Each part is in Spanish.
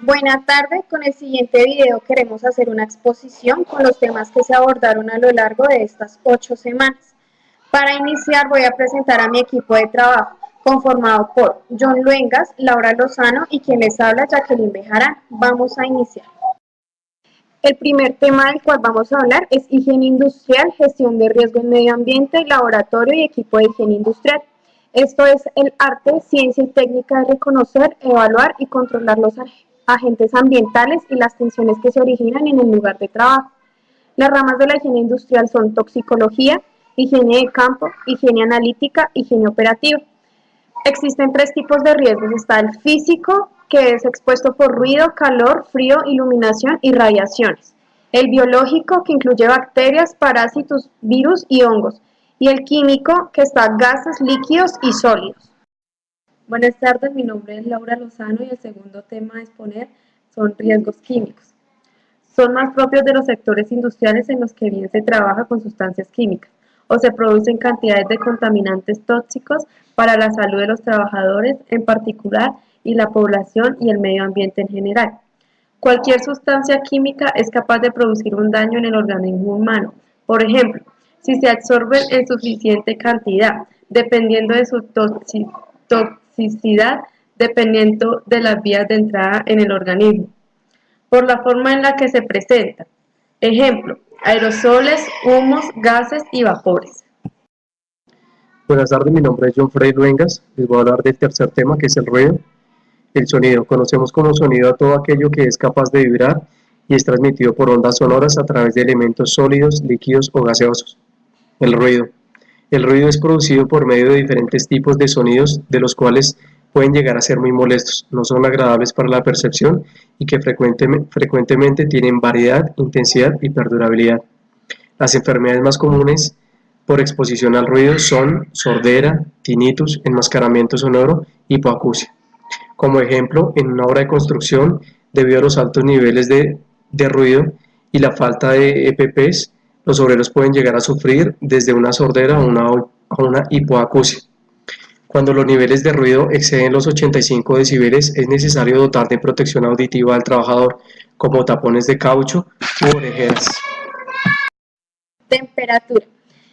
Buena tarde, con el siguiente video queremos hacer una exposición con los temas que se abordaron a lo largo de estas 8 semanas. Para iniciar voy a presentar a mi equipo de trabajo, conformado por John Luengas, Laura Lozano y quien les habla, Jacqueline Bejarán. Vamos a iniciar. El primer tema del cual vamos a hablar es higiene industrial, gestión de riesgo en medio ambiente, laboratorio y equipo de higiene industrial. Esto es el arte, ciencia y técnica de reconocer, evaluar y controlar los agentes ambientales y las tensiones que se originan en el lugar de trabajo. Las ramas de la higiene industrial son toxicología, higiene de campo, higiene analítica, higiene operativa. Existen 3 tipos de riesgos. Está el físico, que es expuesto por ruido, calor, frío, iluminación y radiaciones. El biológico, que incluye bacterias, parásitos, virus y hongos. Y el químico, que está gases, líquidos y sólidos. Buenas tardes, mi nombre es Laura Lozano y el segundo tema a exponer son riesgos químicos. Son más propios de los sectores industriales en los que bien se trabaja con sustancias químicas o se producen cantidades de contaminantes tóxicos para la salud de los trabajadores en particular y la población y el medio ambiente en general. Cualquier sustancia química es capaz de producir un daño en el organismo humano. Por ejemplo, si se absorben en suficiente cantidad, dependiendo de su toxicidad, dependiendo de las vías de entrada en el organismo, por la forma en la que se presenta. Ejemplo, aerosoles, humos, gases y vapores. Buenas tardes, mi nombre es John Frey Luengas. Les voy a hablar del tercer tema, que es el ruido. El sonido. Conocemos como sonido a todo aquello que es capaz de vibrar y es transmitido por ondas sonoras a través de elementos sólidos, líquidos o gaseosos. El ruido. El ruido es producido por medio de diferentes tipos de sonidos, de los cuales pueden llegar a ser muy molestos, no son agradables para la percepción y que frecuentemente tienen variedad, intensidad y perdurabilidad. Las enfermedades más comunes por exposición al ruido son sordera, tinnitus, enmascaramiento sonoro y hipoacusia. Como ejemplo, en una obra de construcción, debido a los altos niveles de ruido y la falta de EPPs, los obreros pueden llegar a sufrir desde una sordera a una hipoacusia. Cuando los niveles de ruido exceden los 85 decibeles, es necesario dotar de protección auditiva al trabajador, como tapones de caucho u orejeras. Temperatura.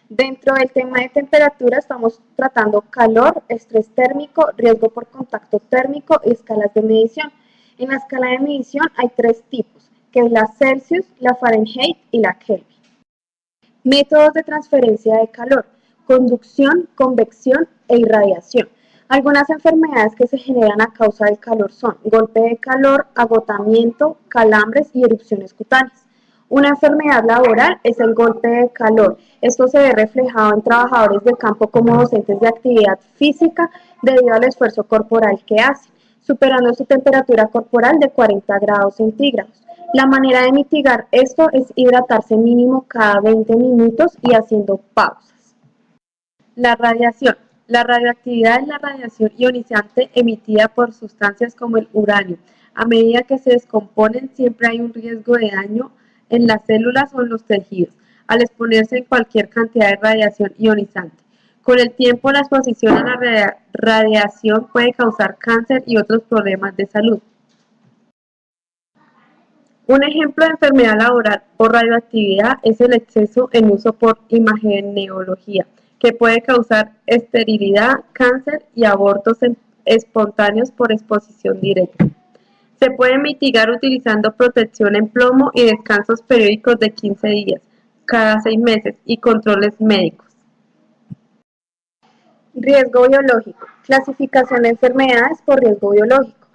Dentro del tema de temperatura estamos tratando calor, estrés térmico, riesgo por contacto térmico y escalas de medición. En la escala de medición hay 3 tipos, que es la Celsius, la Fahrenheit y la Kelvin. Métodos de transferencia de calor: conducción, convección e irradiación. Algunas enfermedades que se generan a causa del calor son golpe de calor, agotamiento, calambres y erupciones cutáneas. Una enfermedad laboral es el golpe de calor. Esto se ve reflejado en trabajadores del campo como docentes de actividad física debido al esfuerzo corporal que hacen, superando su temperatura corporal de 40 grados centígrados. La manera de mitigar esto es hidratarse mínimo cada 20 minutos y haciendo pausas. La radiación. La radioactividad es la radiación ionizante emitida por sustancias como el uranio. A medida que se descomponen, siempre hay un riesgo de daño en las células o en los tejidos, al exponerse en cualquier cantidad de radiación ionizante. Con el tiempo, la exposición a la radiación puede causar cáncer y otros problemas de salud. Un ejemplo de enfermedad laboral por radioactividad es el exceso en uso por imageneología, que puede causar esterilidad, cáncer y abortos espontáneos por exposición directa. Se puede mitigar utilizando protección en plomo y descansos periódicos de 15 días, cada 6 meses, y controles médicos. Riesgo biológico. Clasificación de enfermedades por riesgo biológico.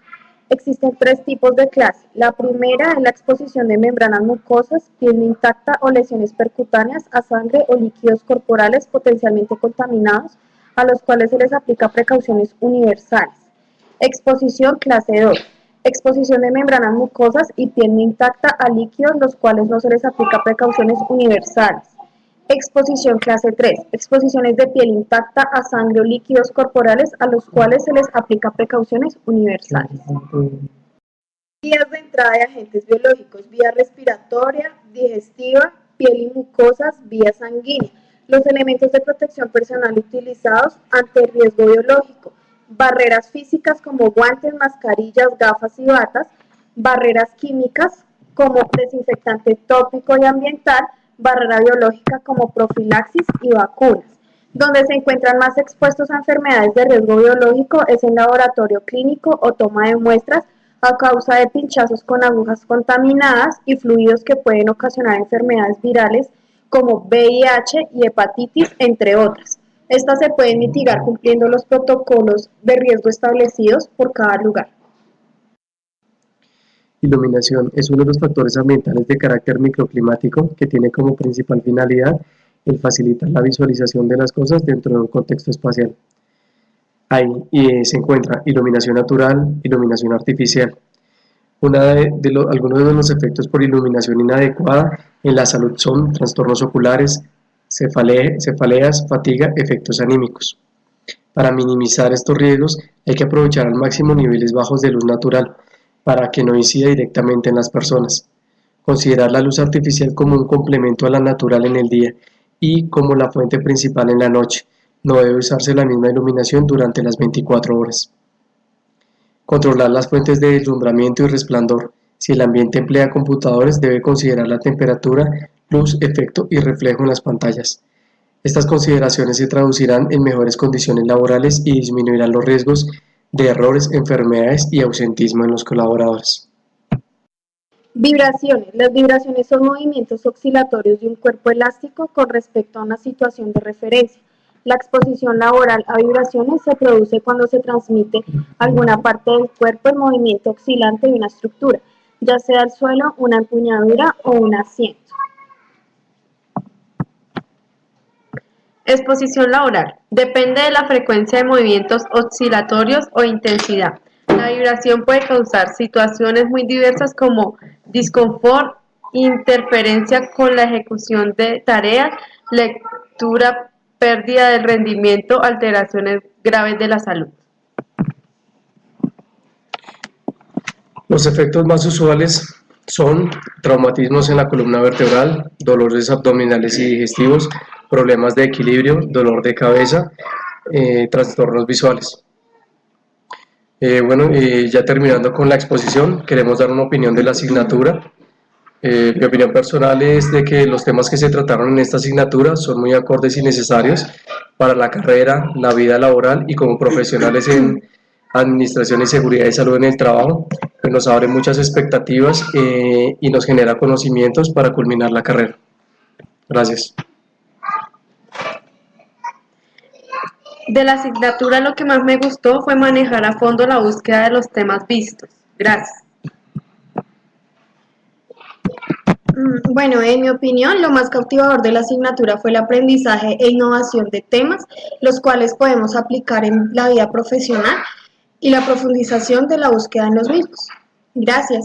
Existen 3 tipos de clase. La primera es la exposición de membranas mucosas, piel intacta o lesiones percutáneas a sangre o líquidos corporales potencialmente contaminados, a los cuales se les aplica precauciones universales. Exposición clase 2. Exposición de membranas mucosas y piel intacta a líquidos, los cuales no se les aplica precauciones universales. Exposición clase 3. Exposiciones de piel intacta a sangre o líquidos corporales, a los cuales se les aplica precauciones universales. Vías de entrada de agentes biológicos: vía respiratoria, digestiva, piel y mucosas, vía sanguínea. Los elementos de protección personal utilizados ante el riesgo biológico: barreras físicas como guantes, mascarillas, gafas y batas, barreras químicas como desinfectante tópico y ambiental, barrera biológica como profilaxis y vacunas. Donde se encuentran más expuestos a enfermedades de riesgo biológico es en laboratorio clínico o toma de muestras a causa de pinchazos con agujas contaminadas y fluidos que pueden ocasionar enfermedades virales como VIH y hepatitis, entre otras. Estas se pueden mitigar cumpliendo los protocolos de riesgo establecidos por cada lugar. Iluminación es uno de los factores ambientales de carácter microclimático que tiene como principal finalidad el facilitar la visualización de las cosas dentro de un contexto espacial. Ahí se encuentra iluminación natural, iluminación artificial. Algunos de los efectos por iluminación inadecuada en la salud son trastornos oculares, cefaleas, fatiga, efectos anímicos. Para minimizar estos riesgos hay que aprovechar al máximo niveles bajos de luz natural para que no incida directamente en las personas. Considerar la luz artificial como un complemento a la natural en el día y como la fuente principal en la noche. No debe usarse la misma iluminación durante las 24 horas. Controlar las fuentes de deslumbramiento y resplandor. Si el ambiente emplea computadores, debe considerar la temperatura, luz, efecto y reflejo en las pantallas. Estas consideraciones se traducirán en mejores condiciones laborales y disminuirán los riesgos de errores, enfermedades y ausentismo en los colaboradores. Vibraciones. Las vibraciones son movimientos oscilatorios de un cuerpo elástico con respecto a una situación de referencia. La exposición laboral a vibraciones se produce cuando se transmite a alguna parte del cuerpo el movimiento oscilante de una estructura, ya sea el suelo, una empuñadura o un asiento. Exposición laboral. Depende de la frecuencia de movimientos oscilatorios o intensidad. La vibración puede causar situaciones muy diversas como disconfort, interferencia con la ejecución de tareas, lectura, pérdida del rendimiento, alteraciones graves de la salud. Los efectos más usuales son traumatismos en la columna vertebral, dolores abdominales y digestivos, problemas de equilibrio, dolor de cabeza, trastornos visuales. Ya terminando con la exposición, queremos dar una opinión de la asignatura. Mi opinión personal es de que los temas que se trataron en esta asignatura son muy acordes y necesarios para la carrera, la vida laboral y como profesionales en administración y seguridad y salud en el trabajo, que nos abre muchas expectativas y nos genera conocimientos para culminar la carrera. Gracias. De la asignatura lo que más me gustó fue manejar a fondo la búsqueda de los temas vistos. Gracias. Bueno, en mi opinión, lo más cautivador de la asignatura fue el aprendizaje e innovación de temas, los cuales podemos aplicar en la vida profesional y la profundización de la búsqueda en los mismos. Gracias.